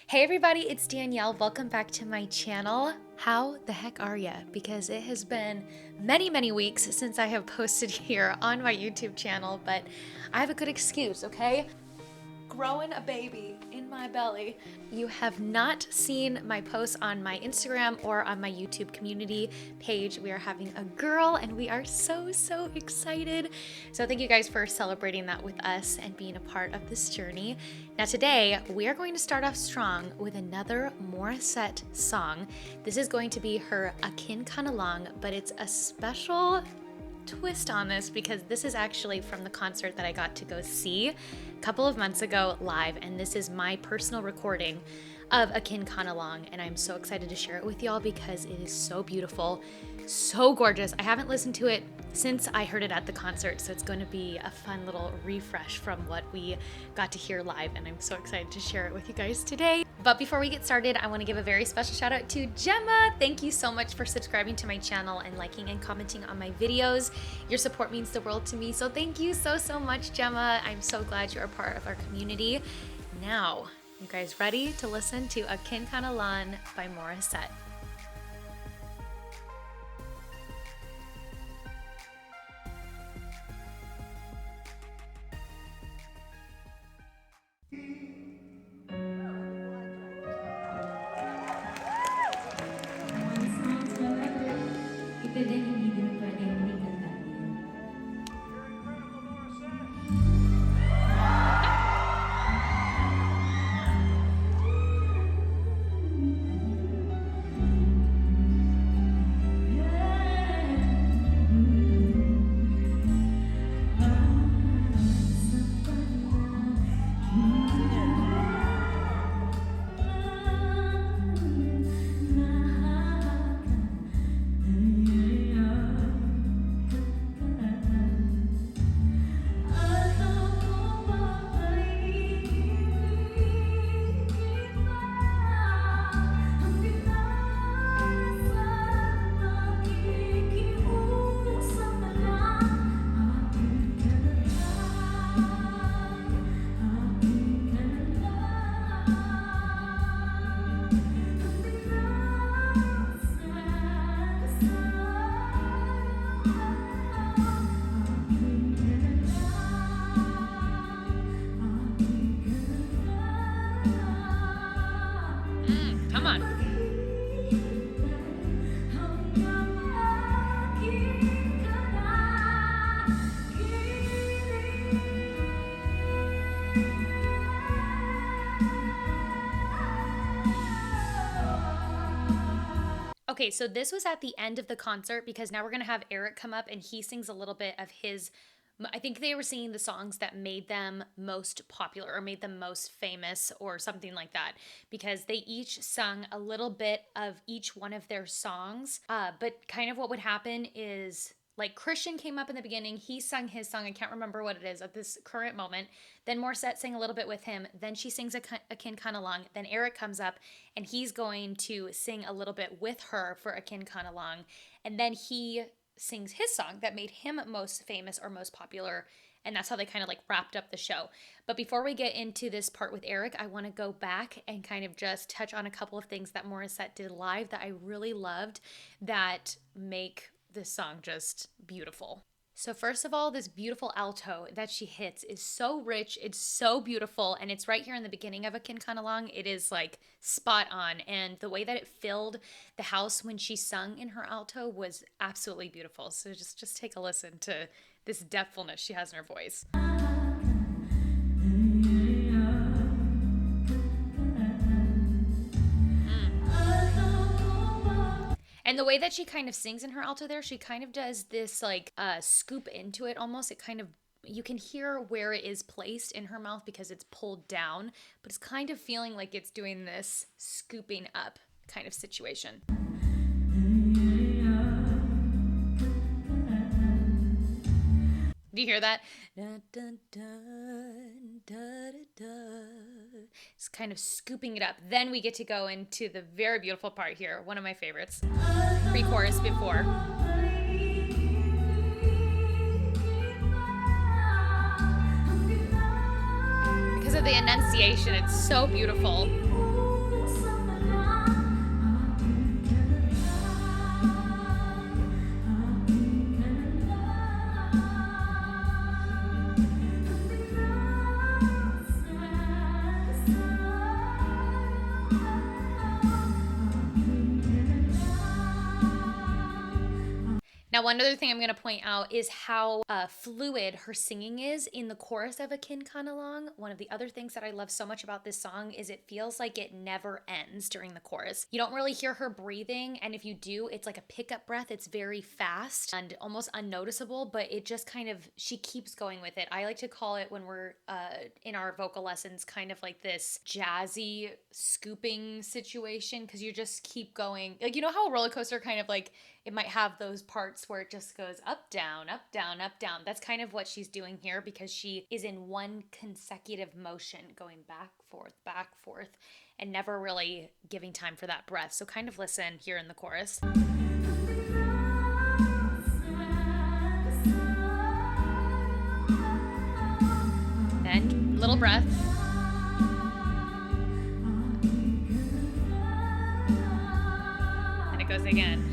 Hey everybody, it's Danielle. Welcome back to my channel. How the heck are ya? Because it has been many weeks since I have posted here on my YouTube channel, but I have a good excuse, okay? Growing a baby in my belly. You have not seen my posts on my Instagram or on my YouTube community page. We are having a girl and we are so excited. So thank you guys for celebrating that with us and being a part of this journey. Now today we are going to start off strong with another Morissette song. This is going to be her Akin Kinda Long, but it's a special twist on this because this is actually from the concert that I got to go see a couple of months ago live, and this is my personal recording of Akin Kinda Long, and I'm so excited to share it with y'all because it is so beautiful, so gorgeous. I haven't listened to it since I heard it at the concert, so it's going to be a fun little refresh from what we got to hear live, and I'm so excited to share it with you guys today. But before we get started, I want to give a very special shout out to Gemma. Thank you so much for subscribing to my channel and liking and commenting on my videos. Your support means the world to me, so thank you so much, Gemma. I'm so glad you're a part of our community. Now, you guys ready to listen to Akin Kinda Long by Morissette? Come on. Okay, so this was at the end of the concert because now we're going to have Eric come up and he sings a little bit of his, I think they were singing the songs that made them most popular or made them most famous or something like that, because they each sung a little bit of each one of their songs. But kind of what would happen is, like, Christian came up in the beginning, he sung his song, I can't remember what it is at this current moment. Then Morissette sang a little bit with him, then she sings Akin Kinda Long, then Eric comes up and he's going to sing a little bit with her for Akin Kinda Long, and then he sings his song that made him most famous or most popular, and that's how they kind of like wrapped up the show. But before we get into this part with Eric, I want to go back and kind of just touch on a couple of things that Morissette did live that I really loved that make this song just beautiful. So first of all, this beautiful alto that she hits is so rich, it's so beautiful, and it's right here in the beginning of Akin Kinda Long. It is like spot on, and the way that it filled the house when she sung in her alto was absolutely beautiful. So just take a listen to this depthfulness she has in her voice. And the way that she kind of sings in her alto there, she kind of does this like scoop into it almost. It kind of, you can hear where it is placed in her mouth because it's pulled down, but it's kind of feeling like it's doing this scooping up kind of situation. Do you hear that? It's kind of scooping it up. Then we get to go into the very beautiful part here. One of my favorites. Pre-chorus before. Because of the enunciation, it's so beautiful. Now, one other thing I'm going to point out is how fluid her singing is in the chorus of Akin Come Along. One of the other things that I love so much about this song is it feels like it never ends during the chorus. You don't really hear her breathing, and if you do, it's like a pickup breath. It's very fast and almost unnoticeable, but it just kind of, she keeps going with it. I like to call it, when we're in our vocal lessons, kind of like this jazzy scooping situation, because you just keep going. Like, you know how a roller coaster kind of like, it might have those parts where it just goes up, down, up, down, up, down. That's kind of what she's doing here, because she is in one consecutive motion, going back, forth, and never really giving time for that breath. So kind of listen here in the chorus. Then, little breath. And it goes again.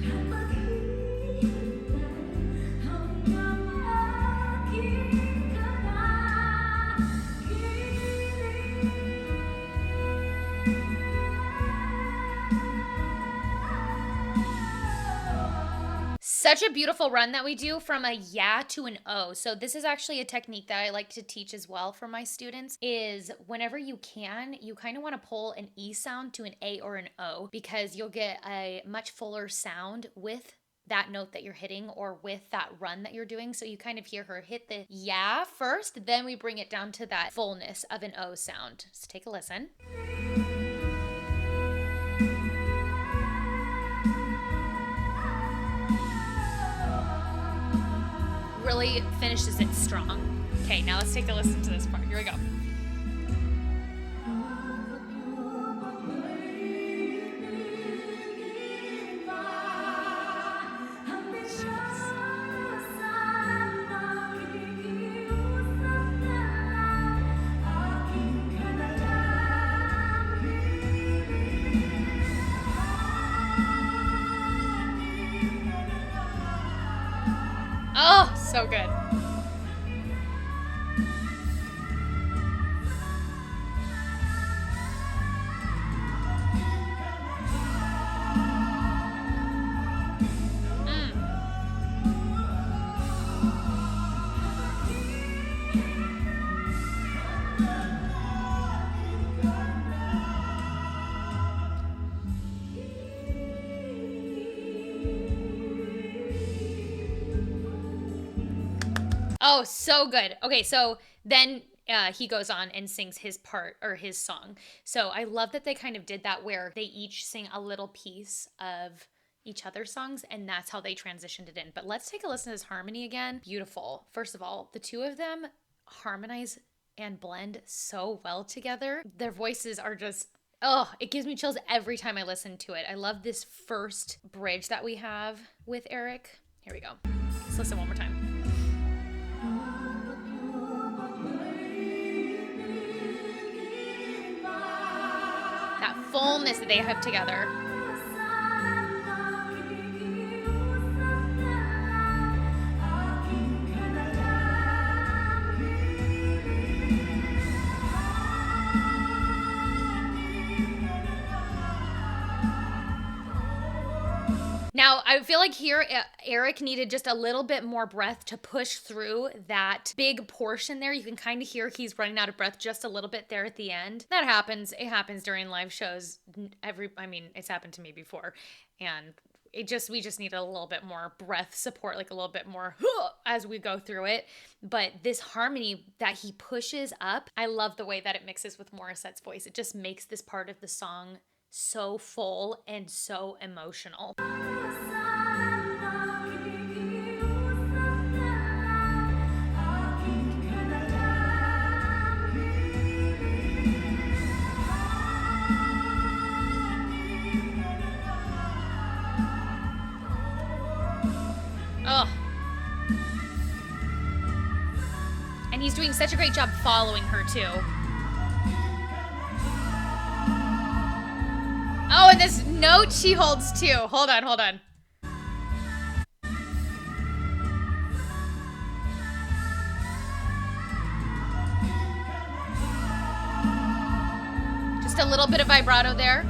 Such a beautiful run that we do from a yeah to an O. So this is actually a technique that I like to teach as well for my students, is whenever you can, you kind of want to pull an E sound to an A or an O, because you'll get a much fuller sound with that note that you're hitting or with that run that you're doing. So you kind of hear her hit the yeah first, then we bring it down to that fullness of an O sound. So take a listen. Really finishes it strong. Okay, now let's take a listen to this part. Here we go. Oh, so good. Oh, so good. Okay, so then he goes on and sings his part, or his song. So I love that they kind of did that, where they each sing a little piece of each other's songs, and that's how they transitioned it in. But let's take a listen to this harmony again. Beautiful. First of all, the two of them harmonize and blend so well together. Their voices are just, oh, it gives me chills every time I listen to it. I love this first bridge that we have with Eric. Here we go. Let's listen one more time. That fullness that they have together. Now, I feel like here, Eric needed just a little bit more breath to push through that big portion there. You can kind of hear he's running out of breath just a little bit there at the end. That happens. It happens during live shows. It's happened to me before. And we just needed a little bit more breath support, like a little bit more as we go through it. But this harmony that he pushes up, I love the way that it mixes with Morissette's voice. It just makes this part of the song so full and so emotional. Oh. And he's doing such a great job following her too. Oh, and this note she holds too. Hold on. Just a little bit of vibrato there.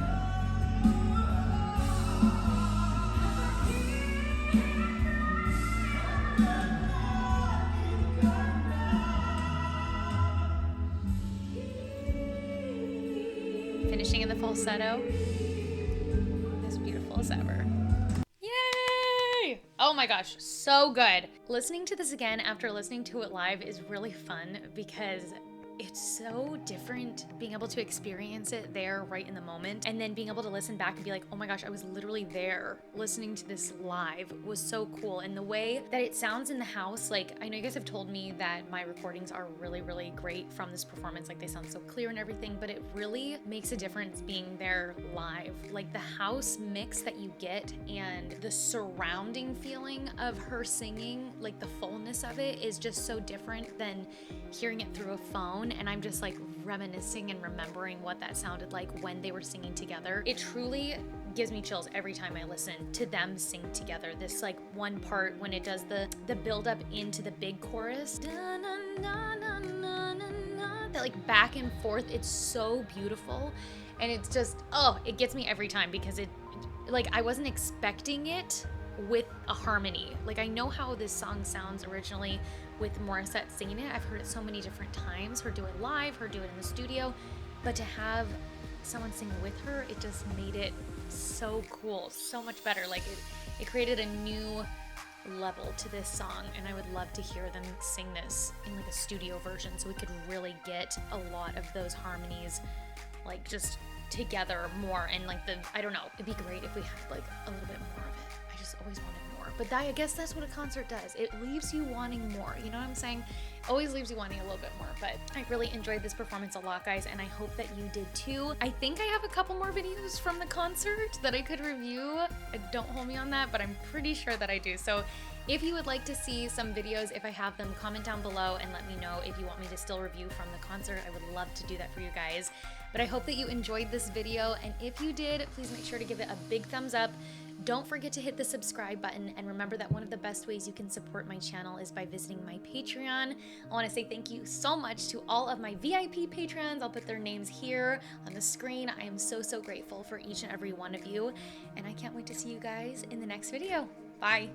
falsetto as beautiful as ever. Yay! Oh my gosh, so good. Listening to this again after listening to it live is really fun because it's so different being able to experience it there right in the moment, and then being able to listen back and be like, oh my gosh, I was literally there listening to this live was so cool. And the way that it sounds in the house, like I know you guys have told me that my recordings are really, really great from this performance, like they sound so clear and everything, but it really makes a difference being there live. Like the house mix that you get and the surrounding feeling of her singing, like the fullness of it is just so different than hearing it through a phone. And I'm just like reminiscing and remembering what that sounded like when they were singing together. It truly gives me chills every time I listen to them sing together. This like one part when it does the build up into the big chorus, that like back and forth, it's so beautiful. And it's just, oh, it gets me every time because it, like I wasn't expecting it with a harmony. Like I know how this song sounds originally with Morissette singing it. I've heard it so many different times, her do it live, her do it in the studio, but to have someone sing with her, it just made it so cool, so much better. Like it created a new level to this song, and I would love to hear them sing this in like a studio version so we could really get a lot of those harmonies like just together more. And like I don't know, it'd be great if we had like a little bit more of it. I just always wanted more, but I guess that's what a concert does. It leaves you wanting more, you know what I'm saying? Always leaves you wanting a little bit more. But I really enjoyed this performance a lot, guys, and I hope that you did too. I think I have a couple more videos from the concert that I could review. Don't hold me on that, but I'm pretty sure that I do. So if you would like to see some videos, if I have them, comment down below and let me know if you want me to still review from the concert. I would love to do that for you guys. But I hope that you enjoyed this video, and if you did, please make sure to give it a big thumbs up. Don't forget to hit the subscribe button, and remember that one of the best ways you can support my channel is by visiting my Patreon. I want to say thank you so much to all of my VIP patrons. I'll put their names here on the screen. I am so, so grateful for each and every one of you, and I can't wait to see you guys in the next video. Bye.